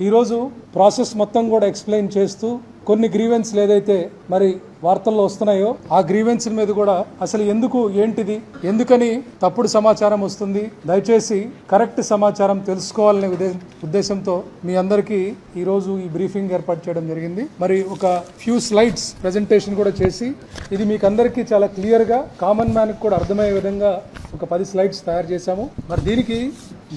ఈ రోజు ప్రాసెస్ మొత్తం కూడా ఎక్స్ప్లెయిన్ చేస్తూ కొన్ని గ్రీవెన్స్లు ఏదైతే మరి వార్తల్లో వస్తున్నాయో ఆ గ్రీవెన్స్ మీద కూడా అసలు ఎందుకు ఏంటిది ఎందుకని తప్పుడు సమాచారం వస్తుంది దయచేసి కరెక్ట్ సమాచారం తెలుసుకోవాలనే ఉద్దేశంతో మీ అందరికీ ఈ రోజు ఈ బ్రీఫింగ్ ఏర్పాటు చేయడం జరిగింది. మరి ఒక ఫ్యూ స్లైడ్స్ ప్రెజెంటేషన్ కూడా చేసి ఇది మీకు అందరికీ చాలా క్లియర్ గా కామన్ మ్యాన్ కి కూడా అర్థమయ్యే విధంగా ఒక 10 స్లైడ్స్ తయారు చేశాము. మరి దీనికి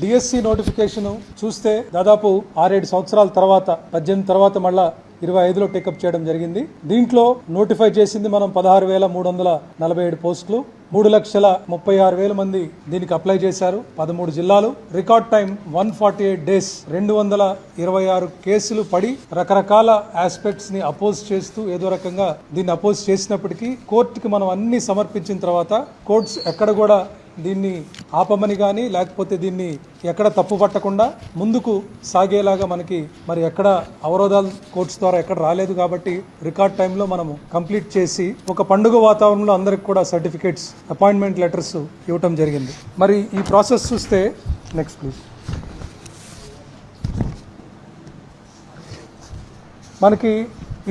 డిఎస్సి నోటిఫికేషన్ చూస్తే దాదాపు 6-7 సంవత్సరాల తర్వాత 18 తర్వాత మళ్ళా 25లో టేకప్ చేయడం జరిగింది. దీంట్లో నోటిఫై చేసింది మనం 16,347 పోస్టులు, 3,36,000 మంది దీనికి అప్లై చేశారు. 13 జిల్లాలు, రికార్డ్ టైం 148 డేస్, 226 కేసులు పడి రకరకాల ఆస్పెక్ట్స్ ని అపోజ్ చేస్తూ ఏదో రకంగా దీన్ని అపోజ్ చేసినప్పటికీ కోర్టుకి మనం అన్ని సమర్పించిన తర్వాత కోర్ట్స్ ఎక్కడ కూడా దీన్ని ఆపమని కానీ లేకపోతే దీన్ని ఎక్కడ తప్పు పట్టకుండా ముందుకు సాగేలాగా మనకి మరి ఎక్కడ అవరోధాలు కోర్ట్స్ ద్వారా ఎక్కడ రాలేదు కాబట్టి రికార్డ్ టైంలో మనము కంప్లీట్ చేసి ఒక పండుగ వాతావరణంలో అందరికి కూడా సర్టిఫికేట్స్ అపాయింట్మెంట్ లెటర్స్ ఇవ్వటం జరిగింది. మరి ఈ ప్రాసెస్ చూస్తే నెక్స్ట్ ప్లీజ్ మనకి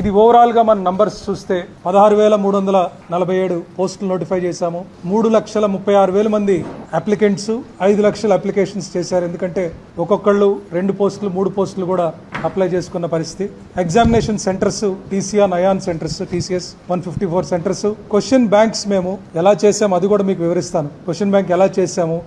ఇది ఓవరాల్ గా మన నంబర్స్ చూస్తే 16,347 పోస్టులు నోటిఫై చేశాము. 3,36,000 మంది అప్లికెంట్స్ 5 లక్షల అప్లికేషన్స్ చేశారు. ఎందుకంటే ఒక్కొక్కళ్ళు 2 పోస్టులు 3 పోస్టులు కూడా అప్లై చేసుకున్న పరిస్థితి. Examination centres TCR Nayan centres TCS 154 centres. Question banks మేము ఎలా చేసాము అది కూడా మీకు వివరిస్తాను. క్వశ్చన్ బ్యాంక్ ఎలా చేసాము,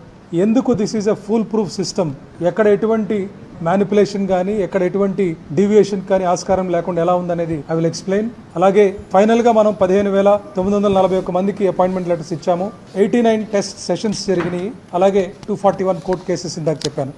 ఎందుకు this is a full proof system, ఎక్కడ ఎటువంటి మ్యానిపులేషన్ కానీ ఎక్కడ ఎటువంటి డీవియేషన్ కానీ ఆస్కారం లేకుండా ఎలా ఉందనేది ఐ విల్ ఎక్స్ప్లెయిన్. అలాగే ఫైనల్ గా మనం 15,941 మందికి అపాయింట్మెంట్ లెటర్స్ ఇచ్చాము. 89 టెస్ట్ సెషన్స్ జరిగినాయి. అలాగే 241 కోర్టు కేసెస్ ఇందాక చెప్పాను.